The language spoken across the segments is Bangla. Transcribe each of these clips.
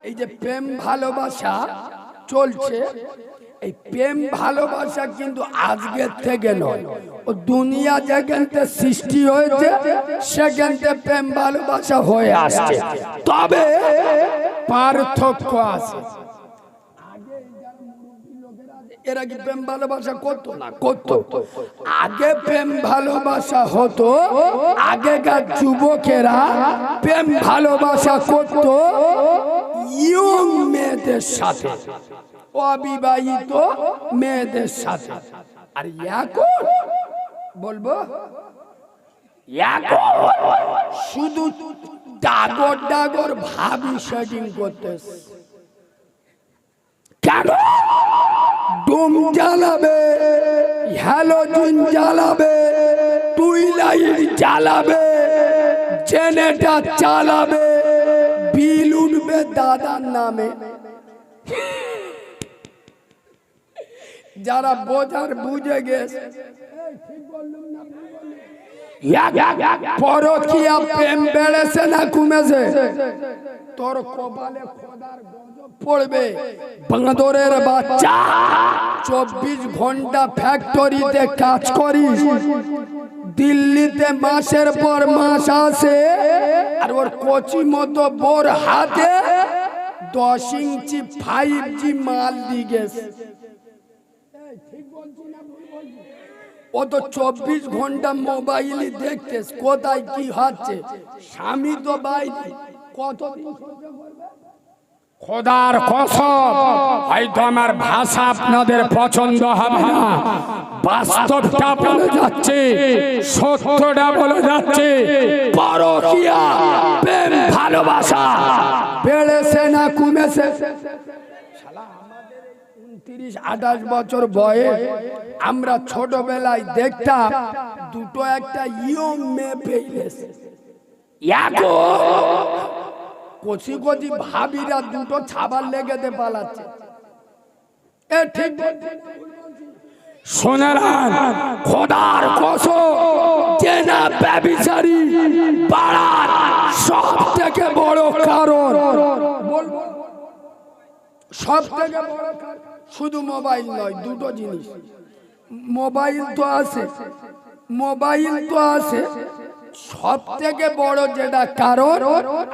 এই যে প্রেম ভালোবাসা চলছে, এই প্রেম ভালোবাসা কিন্তু আজকের থেকে নয়, ও দুনিয়া যেখানতে সৃষ্টি হয়েছে সেখানতে প্রেম ভালোবাসা হয়ে আসছে, তবে পার্থক্য আছে। এরা কি প্রেম ভালোবাসা করতো না? করতো। আগে প্রেম ভালোবাসা হতো, আগেকার যুবকেরা প্রেম ভালোবাসা করতো ইয়ং মেয়েদের সাথে, অবিবাহিত মেয়েদের সাথে। আর এখন বলবো এখন শুধু ডাগর ডাগর ভাবি সেটিং করতেছে। কেন? ডুম জ্বালাবে, হ্যালোজিন জ্বালাবে, টুইলাইট জ্বালাবে, জেনারেটর চালাবে, বিল উঠবে দাদার নামে। যারা বোঝার বুঝে গেছে, পরকীয়া প্রেম বেড়েছে না কমেছে? তোর কপালে খোদার গজব পড়বে। বাঁদরের বাচ্চা 24 ঘন্টা ফ্যাক্টরিতে কাজ করিস, দিল্লিতে মাসের পর মাস আসে, আর ওর কচি মতো বোর হাতে 10 ইঞ্চি 5G মাল দিয়ে গেছে। ও তো 24 ঘন্টা মোবাইল দেখতে, কোথায় কি হচ্ছে স্বামী তো বাইরে। কতদিন খোদার কসম, হয়তো আমার ভাষা আপনাদের পছন্দ হবে না, বাস্তবটা বলে যাচ্ছে, সত্যটা বলে যাচ্ছে। পরকীয়া প্রেম ভালোবাসা বেড়েছে না কমেছে? 29-28 বছর বয়স, আমরা ছোটবেলায় দেখতাম দুটো একটা ইয়ং মেয়ে পেয়েছে, কচি কচি ভাবিরা দুটো ছাবার লেগেতে পালাচ্ছে। এ ঠিক শোনারান, খোদার কসম, জেনা ব্যভিচারী পাড়ার সব থেকে বড় কারণ, সব থেকে বড় কারণ শুধু মোবাইল নয়, দুটো জিনিস। মোবাইল তো আছে, মোবাইল তো আছে, সব থেকে বড় যেটা কারণ,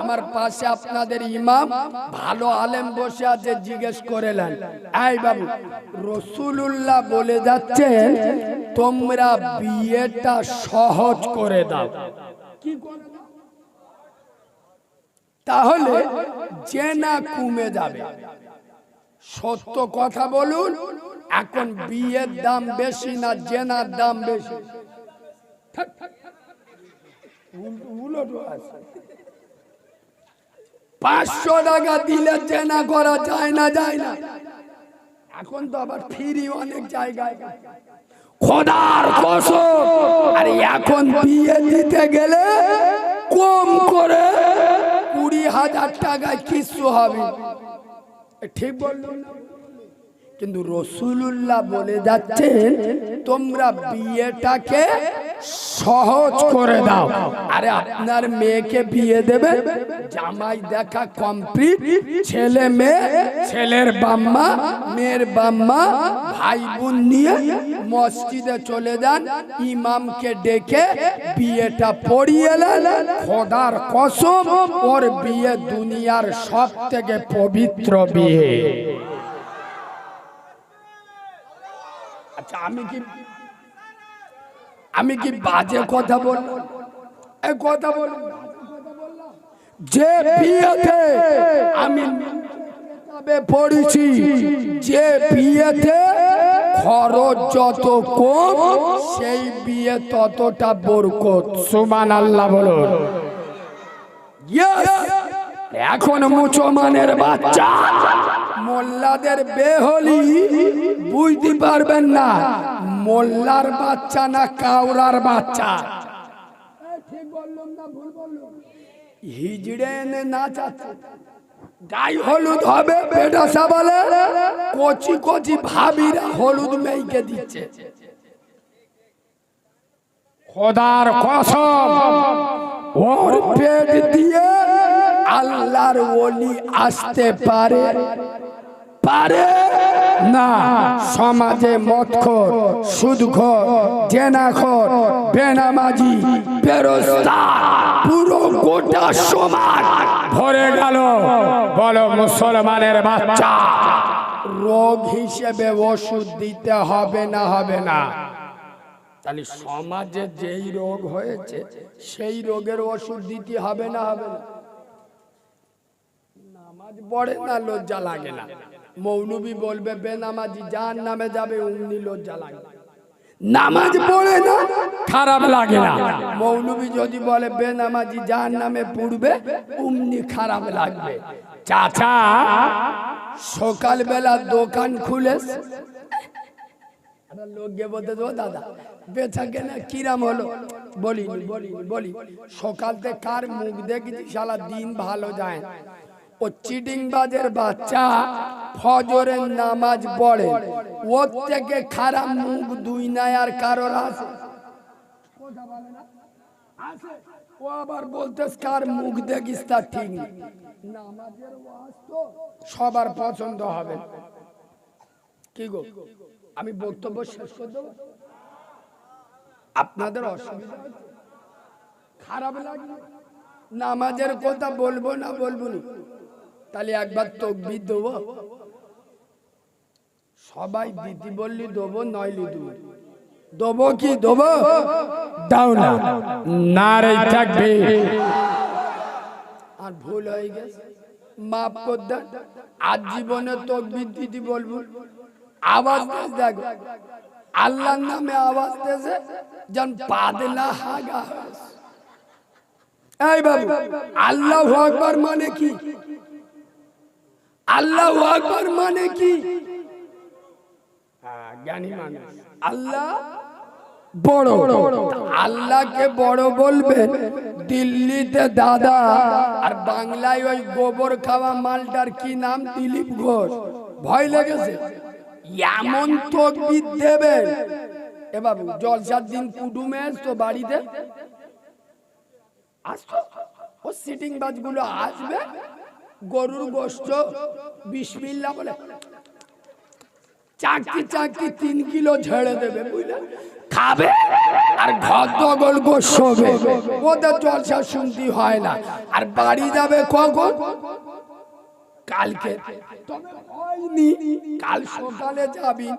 আমার পাশে আপনাদের ইমাম ভালো আলেম বসে আছে, জিজ্ঞেস করেলেন, এই বাবু, রাসূলুল্লাহ বলে যাচ্ছেন তোমরা বিয়েটা সহজ করে দাও। কি করে দাও? তাহলে জেনা কমে যাবে। সত্য কথা বলুন, এখন বিয়ের দাম বেশি না জেনার দাম বেশি? 500 টাকা দিলে জেনা করা যায় না? যায় না। এখন তো আবার ফ্রি অনেক জায়গায়। খোদার কসম, আর এখন বিয়ে দিতে গেলে কম করে 20,000 টাকায় কিছু হবে। ঠিক বললাম না? কিন্তু রাসূলুল্লাহ বলে যাচ্ছেন তোমরা বিয়েটাকে সহজ করে দাও। আরে আপনার মেয়েকে বিয়ে দেবে, জামাই দেখা কমপ্লিট, ছেলে মেয়ে, ছেলের বাম্মা মেয়ের বাম্মা ভাই বোন নিয়ে মসজিদে চলে যান, ইমামকে ডেকে বিয়েটা পড়িয়ে নেন। খোদার কসম, ওর বিয়ে দুনিয়ার সব থেকে পবিত্র বিয়ে। আচ্ছা, আমি কি বাজে কথা বলবো? এই কথা বল, যে বিয়েতে আমি পড়েছি, যে বিয়েতে খরচ যত কম, সেই বিয়ে ততটা বরকত। সুবহানাল্লাহ বলুন। এখন মুসলমানের বাচ্চা মোল্লাদের বেহলি বুঝতে পারবেন না, মোল্লার বাচ্চা না কাউরার বাচ্চা। ঠিক বললাম না ভুল বললাম? হিজড়ে এনে নাচাচ্ছে, গায়ে হলুদ হবে, বেটা সাবালে কচি কচি ভাবিরা হলুদ মেয়েকে দিচ্ছে। খোদার কসম, ওর পেট দিয়ে আল্লাহর ওলি আসতে পারে পারে না? সমাজে মদখোর, সুদখোর, জেনাখোর, বেনামাজি, বেরোজগার পুরো গোটা সমাজ ভরে গেল। বলো মুসলমানের বাচ্চা, রোগ হিসেবে ওষুধ দিতে হবে না হবে না? তাহলে সমাজে যেই রোগ হয়েছে সেই রোগের ওষুধ দিতে হবে না হবে না? নামাজ পড়ে না, লজ্জা লাগে না? মৌলবী বলবে বেনামাজি জাহান্নামে যাবে, অমনি লজ্জা লাগে। নামাজ পড়ে না, খারাপ লাগে না? মৌলবী যদি বলে বেনামাজি জাহান্নামে পড়বে, অমনি খারাপ লাগবে। চাচা সকালবেলা দোকান খুলে লোক গে বলতে দেবো, দাদা বেচা কেনা কিরাম হলো? বলি সকাল থেকে কার মুখ দেখেছি সারা দিন ভালো যায়। ও চিটিং বাজের বাচ্চা ফজরের নামাজ পড়ে, ওর থেকে খারাপ মুখ দুই নাই আর কারোর আছে? ও আবার বলতে কার মুখ দেখিস তা ঠিক নেই। নামাজের ওয়াজ তো সবার পছন্দ হবে। কি গো, আমি বক্তব্য শেষ করে দেবো? আপনাদের অসুবিধা হচ্ছে? খারাপ লাগবে? নামাজের কথা বলবো না বলবো না? তাহলে একবার তাকবীর দেবো? সবাই দিদি বললি দেবো, নইলি দেবো? দেবো কি দেবো? দাও না, নারে তাকবীর। আর ভুল হয়ে গেছে, মাফ করে দেন। আজ জীবনে তাকবীর দিদি বলবো, আওয়াজ দেখো আল্লাহর নামে আওয়াজ দেছে যেন পাদলা হাগা। এই বাবু, আল্লাহু আকবার মানে কি? আল্লাহু আকবার মানে কি? জ্ঞানী মানুষ আল্লাহ বড়, আল্লাহকে বড় বলবেন দিল্লিতে দাদা, আর বাংলায় ওই গোবর খাওয়া মালটার কি নাম, দিলীপ ঘোষ। ভয় লেগেছে? এমন তাকবীর দেবে। এ বাবু জলসার দিন কুটুমে তো বাড়িতে আসতো, ও সিটিং বাজগুলো আসবে, গরুর গোশত বিসমিল্লাহ বলে চাকতি 3 কিলো ঝেড়ে দেবে, বুঝলেন? খাবে আর ঘর দগল গোশবে। ওদের জলসা শুনতে হয় না। আর বাড়ি যাবে কখন? কালকে। তবে হয়নি, কাল সকালে যাবি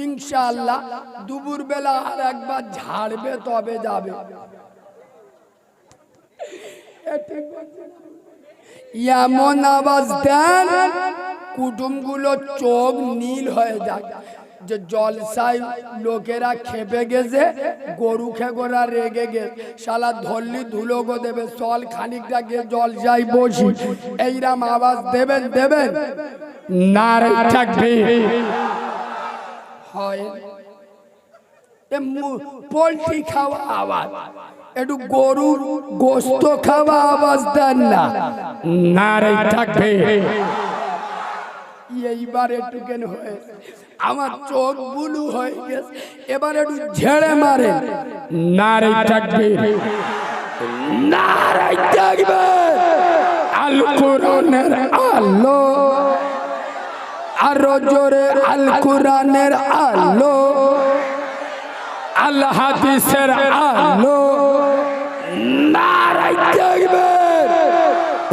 ইনশাআল্লাহ। দুপুর বেলা আর একবার ঝাড়বে, তবে যাবে। এমন আওয়াজ দেন কুটুমগুলো চোখ নীল হয়ে যায়, যে জলসায় লোকেরা খেপে গেছে, গরু খেগোরা রেগে গেছে, শালা ধরলি ধুলো গো দেবে, চল খানিকটা গিয়ে জলসায় বসি। এইরাম আওয়াজ দেবেন দেবেন? নারে তাকবীর। হয় পোল্ট্রি খাওয়া আওয়াজ, একটু গরুর গোশত খাওয়া আওয়াজ দেন না? নারে তাকবীর। এইবার একটু কেন হয়ে আমার চোখ বুলু হয়ে গেছে, এবার একটু ঝেড়ে মারে। নারে তাকবীর, নারে তাকবীর। আল কোরআনের আলো, আরো জোরে আল কোরআনের আলো, আল হাদিসের আলো। নারে তাকবীর।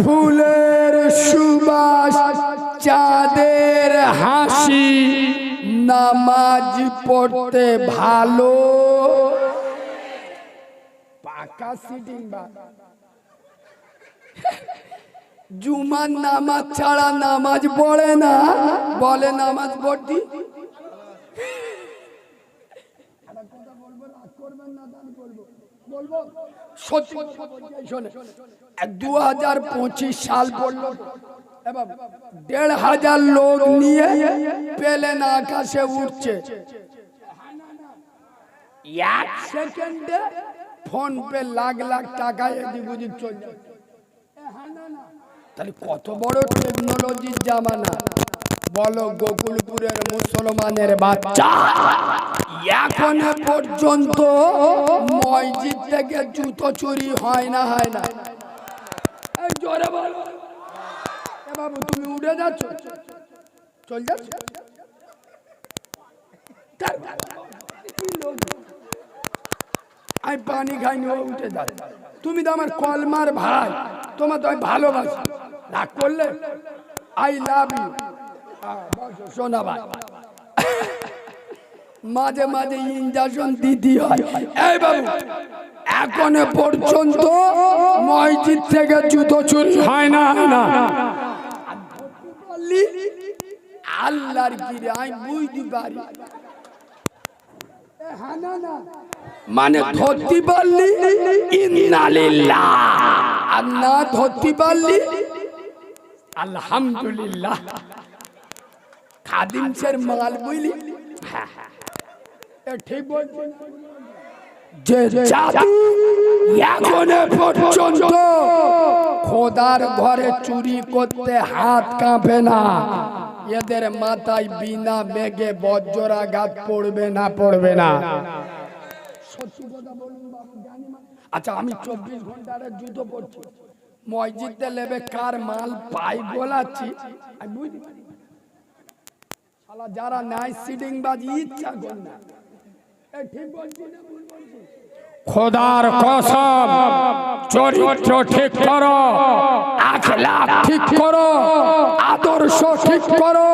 ফুলের সুবাস, চাঁদের হাসি, নামাজ পড়তে ভালো। পাকা সিটিং বা জুমার নামাজ ছাড়া নামাজ পড়ে না, বলে নামাজ পড়তি। সত্যি 2025 সাল পড়লো, 1,500 লোক নিয়ে প্লেন আকাশে উঠছে। 1 সেকেন্ডে ফোন পে লাখ লাখ টাকা এদিক ওদিক চলে যাচ্ছে। তাহলে কত বড় টেকনোলজির জামানা। বলো গোকুলপুরের মুসলমানের বাচ্চা, এখনো পর্যন্ত মসজিদ থেকে জুতো চুরি হয় না? হয় না? জোরে বলো। এ বাবু তুমি উঠে যাচ্ছ, চল যাচ্ছ। আমি পানি খাইনি, ও উঠে যাচ্ছে। তুমি তো আমার কলমার ভাই, তোমার তো আমি ভালোবাসি। রাগ করলে আই লাভ ইউ সোনা ভাই। মাঝে মাঝে ইনজেকশন দিতে হয়। এই বাবু এখনো পর্যন্ত মসজিদ থেকে জুতো চুরি হয় না। আল্লাহর গিরে আমি বুঝতে পারি, মানে ধরতে পারলি ইন্না লিল্লাহ, আর না ধরতে পারলি আলহামদুলিল্লাহ। খাদিম সের মাল বুঝলি? ঠিক বলছি। যে জাতি এখনো পর্যন্ত খোদার ঘরে চুরি করতে হাত কাঁপে না, এদের মাথায় বিনা মেঘে বজ্রাঘাত পড়বে না, পড়বে না। সত্যি কথা বলুন বাবু, জানি না। আচ্ছা আমি 24 ঘন্টার জুতো পরছি, মসজিদে লেবে কার মাল পাই গোলাচ্ছি আমি বুঝতে পারি। শালা যারা নাই সিটিং বাজি ইচ্ছা করে না। ঠিক বলছি না ভুল বলছি? খোদার কসম, চরিত্র ঠিক করো, আখলাক ঠিক করো, আদর্শ ঠিক করো,